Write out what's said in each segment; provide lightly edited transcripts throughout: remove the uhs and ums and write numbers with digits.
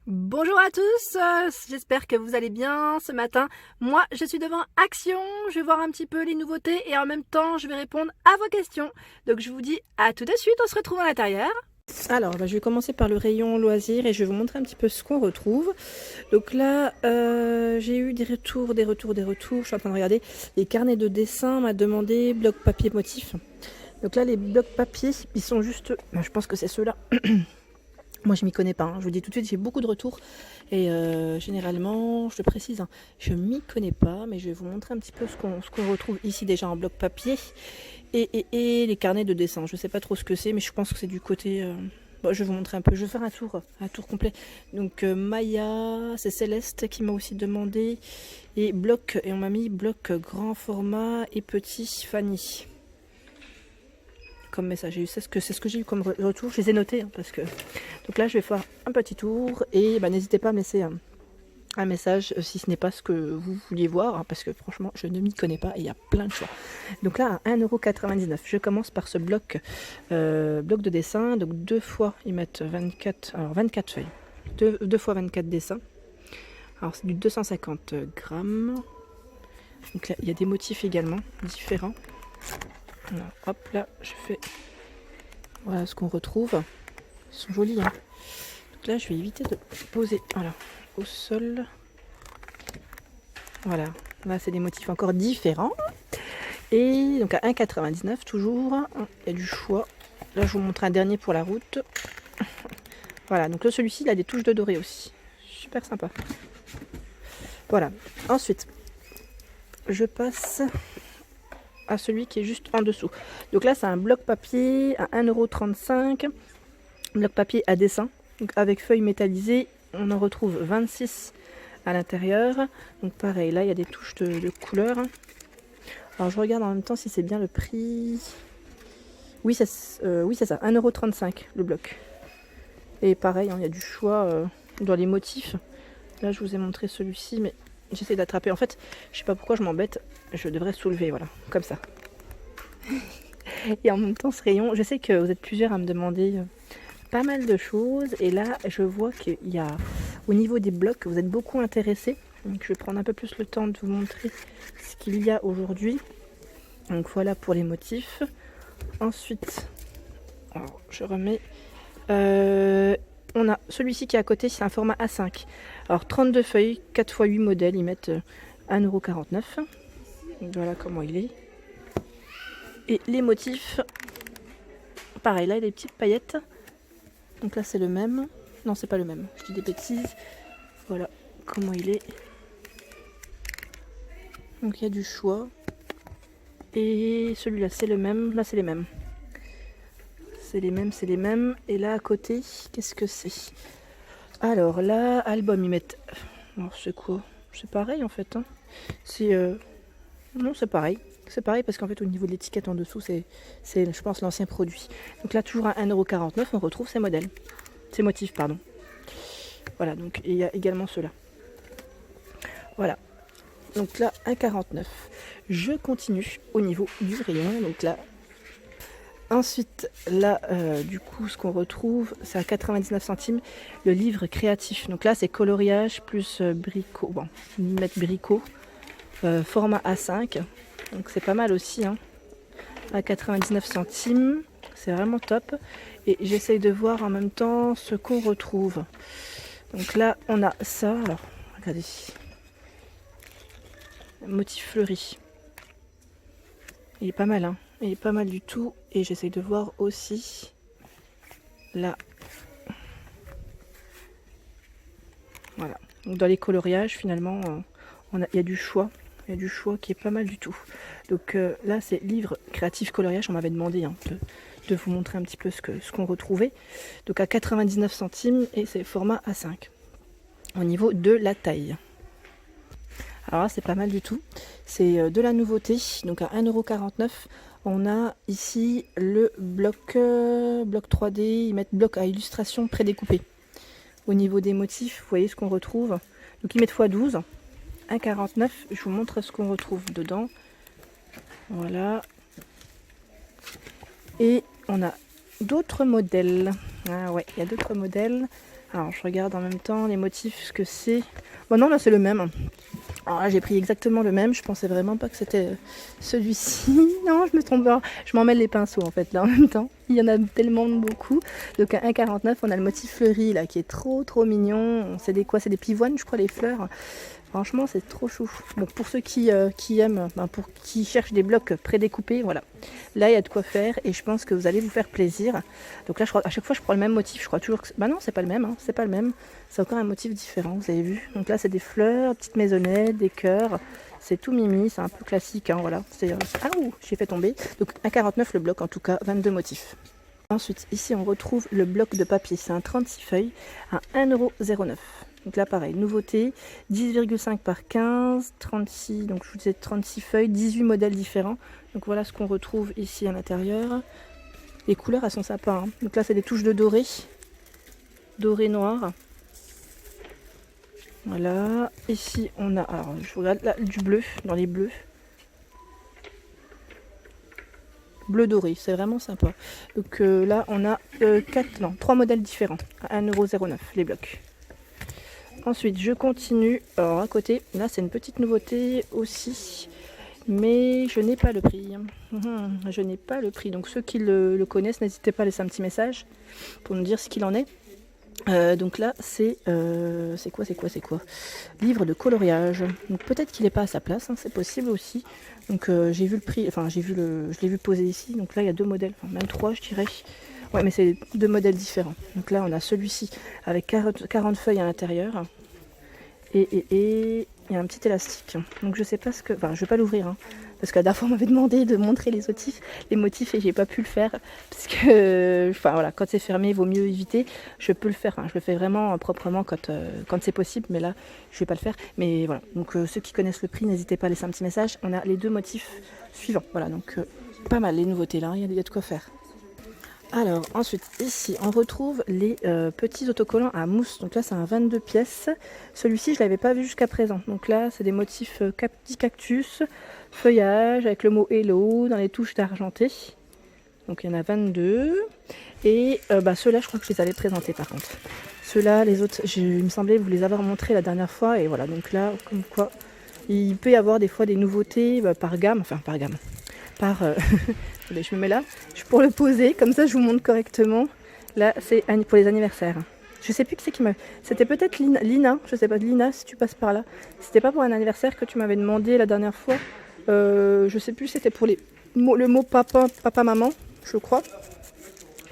Bonjour à tous, j'espère que vous allez bien ce matin. Moi, je suis devant Action, je vais voir un petit peu les nouveautés et en même temps, je vais répondre à vos questions. Donc je vous dis à tout de suite, on se retrouve à l'intérieur. Alors, je vais commencer par le rayon loisirs et je vais vous montrer un petit peu ce qu'on retrouve. Donc là, j'ai eu des retours. Je suis en train de regarder les carnets de dessin, m'a demandé bloc papier motif. Donc là, les blocs papier, ils sont juste, je pense que c'est ceux-là. Moi, je m'y connais pas, hein. Je vous dis tout de suite, j'ai beaucoup de retours. Et généralement, je le précise, hein, je m'y connais pas, mais je vais vous montrer un petit peu ce qu'on retrouve ici déjà en bloc papier. Et les carnets de dessin. Je sais pas trop ce que c'est, mais je pense que c'est du côté... Bon, je vais vous montrer un peu. Je vais faire un tour complet. Donc Maya, c'est Céleste qui m'a aussi demandé. Et bloc, et on m'a mis bloc grand format et petit Fanny. Comme message. C'est ce que j'ai eu comme retour. Je les ai notés hein, parce que. Donc là, je vais faire un petit tour et n'hésitez pas à me laisser un message si ce n'est pas ce que vous vouliez voir hein, parce que franchement, je ne m'y connais pas et il y a plein de choix. Donc là, à 1,99 €, je commence par ce bloc de dessin. Donc deux fois, ils mettent 24 feuilles. Deux fois 24 dessins. Alors c'est du 250 grammes. Donc là, il y a des motifs également différents. Alors, hop là, je fais voilà ce qu'on retrouve. Ils sont jolis hein. Donc là je vais éviter de poser voilà, au sol. Voilà, là c'est des motifs encore différents. Et donc à 1,99 toujours, il y a du choix. Là je vous montre un dernier pour la route. Voilà, donc là celui-ci il a des touches de doré aussi. Super sympa. Voilà, ensuite je passe à celui qui est juste en dessous. Donc là c'est un bloc papier à 1,35 €. Bloc papier à dessin, donc avec feuilles métallisées. On en retrouve 26 à l'intérieur. Donc pareil, là il y a des touches de couleur. Alors je regarde en même temps si c'est bien le prix. Oui, c'est ça, 1,35 € le bloc. Et pareil, il y a du choix dans les motifs. Là je vous ai montré celui-ci, mais j'essaie d'attraper. En fait, je sais pas pourquoi je m'embête. Je devrais soulever, voilà, comme ça. Et en même temps, ce rayon, je sais que vous êtes plusieurs à me demander pas mal de choses. Et là, je vois qu'il y a, au niveau des blocs, vous êtes beaucoup intéressés. Donc, je vais prendre un peu plus le temps de vous montrer ce qu'il y a aujourd'hui. Donc, voilà pour les motifs. Ensuite, alors, je remets... on a celui-ci qui est à côté, c'est un format A5. Alors 32 feuilles, 4 x 8 modèles, ils mettent 1,49 €. Voilà comment il est. Et les motifs, pareil, là il y a des petites paillettes. Donc là c'est le même. Non, c'est pas le même, je dis des bêtises. Voilà comment il est. Donc il y a du choix. Et celui-là c'est le même, là c'est les mêmes. C'est les mêmes. Et là à côté, qu'est-ce que c'est? Alors là, album, ils mettent... Alors c'est quoi? C'est pareil en fait. Hein. C'est... Non, c'est pareil. C'est pareil parce qu'en fait au niveau de l'étiquette en dessous, c'est je pense l'ancien produit. Donc là, toujours à 1,49 €, on retrouve ces modèles. Ces motifs, pardon. Voilà, donc il y a également ceux-là. Voilà. Donc là, 1,49 €. Je continue au niveau du rayon. Donc là... Ensuite, là, du coup, ce qu'on retrouve, c'est à 99 centimes, le livre créatif. Donc là, c'est coloriage plus bricot. Bon, mettre bricot, format A5. Donc c'est pas mal aussi, hein, à 99 centimes. C'est vraiment top. Et j'essaye de voir en même temps ce qu'on retrouve. Donc là, on a ça. Alors, regardez. Motif fleuri. Il est pas mal, hein. Il est pas mal du tout. Et j'essaye de voir aussi là. Voilà. Donc dans les coloriages, finalement, il y a du choix. Il y a du choix qui est pas mal du tout. Donc là, c'est livre créatif coloriage. On m'avait demandé hein, de vous montrer un petit peu ce qu'on retrouvait. Donc à 99 centimes et c'est format A5. Au niveau de la taille. Alors là, c'est pas mal du tout. C'est de la nouveauté. Donc à 1,49 €. On a ici le bloc 3D, ils mettent bloc à illustration prédécoupé. Au niveau des motifs, vous voyez ce qu'on retrouve. Donc ils mettent x12, 1,49 €. Je vous montre ce qu'on retrouve dedans. Voilà. Et on a d'autres modèles. Ah ouais, il y a d'autres modèles. Alors je regarde en même temps les motifs, ce que c'est. Bon non, là c'est le même. Alors là j'ai pris exactement le même, je pensais vraiment pas que c'était celui-ci. Non, je me trompe pas. Je m'en mêle les pinceaux en fait là en même temps. Il y en a tellement beaucoup. Donc à 1,49 on a le motif fleuri là qui est trop mignon. C'est des quoi? C'est des pivoines je crois, les fleurs. Franchement c'est trop chou. Donc pour ceux qui aiment, pour qui cherchent des blocs prédécoupés, voilà. Là il y a de quoi faire et je pense que vous allez vous faire plaisir. Donc là je crois, à chaque fois je prends le même motif, je crois toujours que... Bah non c'est pas le même, hein, c'est pas le même. C'est encore un motif différent, vous avez vu. Donc là c'est des fleurs, petites maisonnettes, des cœurs. C'est tout mimi, c'est un peu classique, hein, voilà. Ah ouh, j'ai fait tomber. Donc 1,49 le bloc en tout cas, 22 motifs. Ensuite ici on retrouve le bloc de papier, c'est un 36 feuilles à 1,09 €. Donc là pareil, nouveauté, 10,5 par 15, 36, donc je vous disais 36 feuilles, 18 modèles différents. Donc voilà ce qu'on retrouve ici à l'intérieur. Les couleurs elles sont sympas, hein. Donc là c'est des touches de doré, doré noir. Voilà, ici on a, alors je regarde là, du bleu, dans les bleus. Bleu doré, c'est vraiment sympa. Donc là on a 3 modèles différents à 1,09 € les blocs. Ensuite, je continue. Alors, à côté, là, c'est une petite nouveauté aussi. Mais je n'ai pas le prix. Je n'ai pas le prix. Donc, ceux qui le connaissent, n'hésitez pas à laisser un petit message pour nous dire ce qu'il en est. Donc là, c'est quoi? Livre de coloriage. Donc, peut-être qu'il n'est pas à sa place. Hein, c'est possible aussi. Donc, j'ai vu le prix. Enfin, je l'ai vu poser ici. Donc là, il y a 2 modèles. Enfin, même 3, je dirais. Ouais, mais c'est 2 modèles différents. Donc là, on a celui-ci avec 40 feuilles à l'intérieur. Et il y a un petit élastique. Donc je sais pas ce que... Enfin, je vais pas l'ouvrir. Hein, parce que la dernière fois, on m'avait demandé de montrer les motifs et j'ai pas pu le faire. Parce que, enfin voilà, quand c'est fermé, il vaut mieux éviter. Je peux le faire. Hein, je le fais vraiment proprement quand c'est possible. Mais là, je vais pas le faire. Mais voilà. Donc ceux qui connaissent le prix, n'hésitez pas à laisser un petit message. On a les 2 motifs suivants. Voilà, donc pas mal les nouveautés là. Il y a de quoi faire. Alors ensuite ici on retrouve les petits autocollants à mousse. Donc là c'est un 22 pièces. Celui-ci je l'avais pas vu jusqu'à présent. Donc là c'est des motifs petit cactus, feuillage avec le mot hello dans les touches d'argenté. Donc il y en a 22. Et ceux-là je crois que je les avais présentés par contre. Ceux-là, les autres, il me semblait vous les avoir montrés la dernière fois. Et voilà, donc là comme quoi il peut y avoir des fois des nouveautés par gamme. Enfin par gamme. Attendez, je me mets là pour le poser, comme ça je vous montre correctement. Là c'est pour les anniversaires. Je sais plus qui c'est qui m'a... C'était peut-être Lina, je sais pas, Lina si tu passes par là. C'était pas pour un anniversaire que tu m'avais demandé la dernière fois. Je sais plus, c'était pour le mot papa, maman, je crois.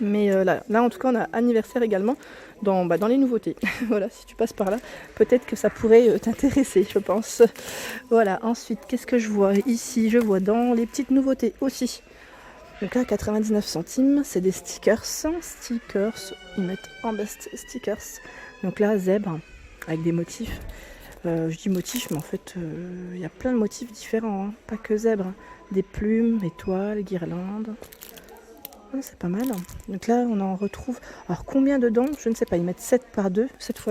Mais là en tout cas on a anniversaire également dans les nouveautés. Voilà, si tu passes par là, peut-être que ça pourrait t'intéresser, je pense. Voilà, ensuite, qu'est-ce que je vois ici? Je vois dans les petites nouveautés aussi. Donc là, 99 centimes, c'est des stickers. Ils mettent en best stickers. Donc là, zèbre, avec des motifs. Je dis motifs, mais en fait, il y a plein de motifs différents. Hein. Pas que zèbre. Hein. Des plumes, étoiles, guirlandes. C'est pas mal. Donc là, on en retrouve... Alors, combien dedans? Je ne sais pas. Ils mettent 7 x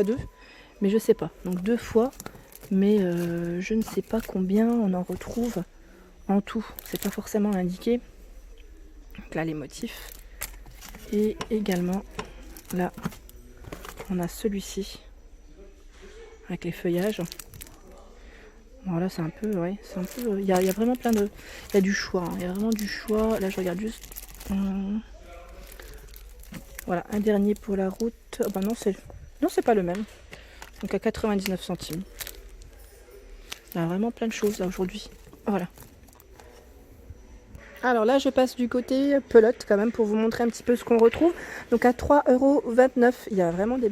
2, mais je sais pas. Donc 2 fois, mais je ne sais pas combien on en retrouve en tout. C'est pas forcément indiqué. Donc là, les motifs. Et également, là, on a celui-ci, avec les feuillages. Bon, là, c'est un peu... Ouais, c'est un peu... Il y a vraiment plein de... Il y a du choix. Hein. Il y a vraiment du choix. Là, je regarde juste... Voilà, un dernier pour la route. Oh, non, c'est pas le même. Donc à 99 centimes. Il y a vraiment plein de choses là aujourd'hui. Voilà. Alors là, je passe du côté pelote quand même pour vous montrer un petit peu ce qu'on retrouve. Donc à 3,29 €, il y a vraiment des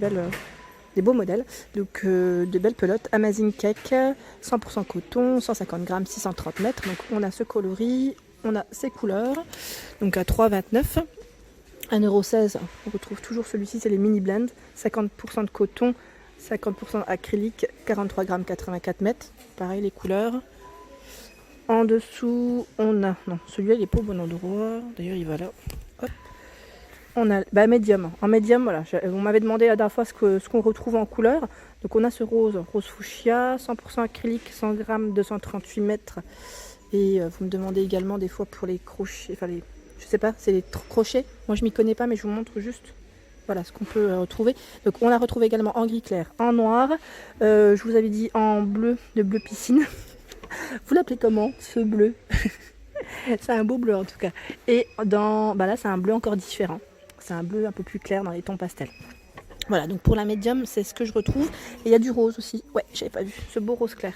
beaux modèles. Donc de belles pelotes. Amazing Cake, 100% coton, 150 grammes, 630 mètres. Donc on a ce coloris. On a ces couleurs, donc à 3,29 €, 1,16 €. On retrouve toujours celui-ci, c'est les mini blends, 50% de coton, 50% acrylique, 43 grammes, 84 mètres. Pareil les couleurs. En dessous, on a, non, celui-là il est pas au bon endroit. D'ailleurs il va là. Hop. On a médium. En médium, voilà. On m'avait demandé la dernière fois ce qu'on retrouve en couleur. Donc on a ce rose fuchsia, 100% acrylique, 100 grammes, 238 mètres. Et vous me demandez également des fois pour les crochets, enfin je sais pas, c'est les crochets. Moi je m'y connais pas mais je vous montre juste. Voilà ce qu'on peut retrouver. Donc on a retrouvé également en gris clair, en noir. Je vous avais dit en bleu, de bleu piscine. Vous l'appelez comment ce bleu? C'est un beau bleu en tout cas. Et dans, là c'est un bleu encore différent. C'est un bleu un peu plus clair dans les tons pastels. Voilà, donc pour la médium, c'est ce que je retrouve. Et il y a du rose aussi. Ouais, j'avais pas vu ce beau rose clair.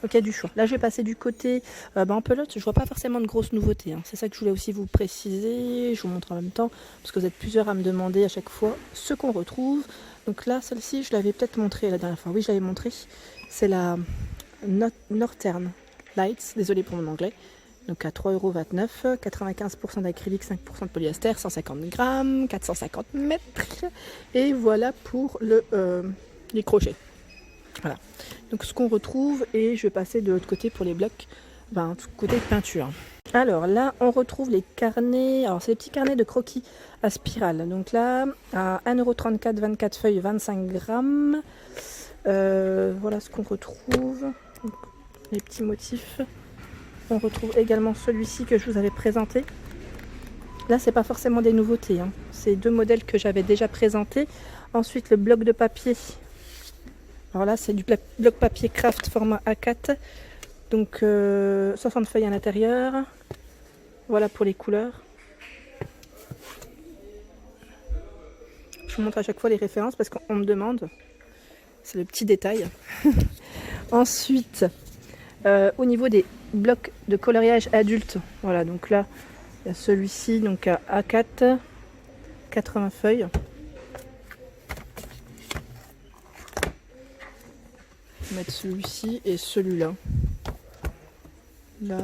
Donc il y a du choix. Là, je vais passer du côté en pelote. Je vois pas forcément de grosses nouveautés. Hein. C'est ça que je voulais aussi vous préciser. Je vous montre en même temps, parce que vous êtes plusieurs à me demander à chaque fois ce qu'on retrouve. Donc là, celle-ci, je l'avais peut-être montrée la dernière fois. Oui, je l'avais montrée. C'est la Northern Lights. Désolée pour mon anglais. Donc à 3,29 €, 95% d'acrylique, 5% de polyester, 150 grammes, 450 mètres. Et voilà pour les crochets. Voilà. Donc ce qu'on retrouve, et je vais passer de l'autre côté pour les blocs, côté peinture. Alors là, on retrouve les carnets. Alors c'est les petits carnets de croquis à spirale. Donc là, à 1,34 €, 24 feuilles, 25 grammes. Voilà ce qu'on retrouve. Donc, les petits motifs. On retrouve également celui-ci que je vous avais présenté. Là, c'est pas forcément des nouveautés. Hein. C'est deux modèles que j'avais déjà présentés. Ensuite, le bloc de papier. Alors là, c'est du bloc papier craft format A4. Donc, 60 feuilles à l'intérieur. Voilà pour les couleurs. Je vous montre à chaque fois les références parce qu'on me demande. C'est le petit détail. Ensuite, au niveau des blocs de coloriage adulte, voilà, donc là il y a celui-ci, donc à A4, 80 feuilles. Je vais mettre celui-ci et celui-là. Là,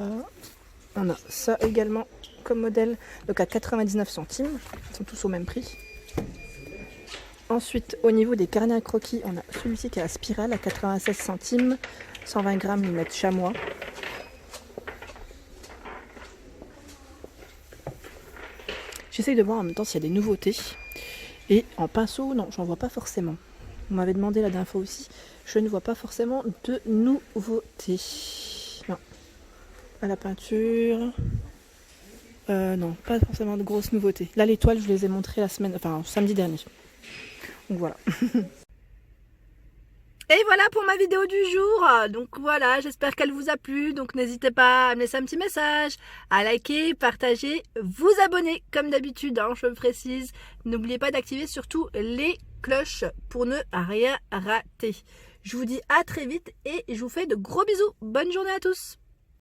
on a ça également comme modèle, donc à 99 centimes. Ils sont tous au même prix. Ensuite, au niveau des carnets à croquis, on a celui-ci qui est à spirale à 96 centimes, 120 grammes, ils mettent chamois. J'essaye de voir en même temps s'il y a des nouveautés. Et en pinceau, non, j'en vois pas forcément. On m'avait demandé la dernière fois aussi. Je ne vois pas forcément de nouveautés. Non. À la peinture. Non, pas forcément de grosses nouveautés. Là, les toiles, je les ai montrées samedi dernier. Donc voilà. Et voilà pour ma vidéo du jour. Donc voilà, j'espère qu'elle vous a plu. Donc n'hésitez pas à me laisser un petit message, à liker, partager, vous abonner comme d'habitude, hein, je me précise. N'oubliez pas d'activer surtout les cloches pour ne rien rater. Je vous dis à très vite et je vous fais de gros bisous. Bonne journée à tous.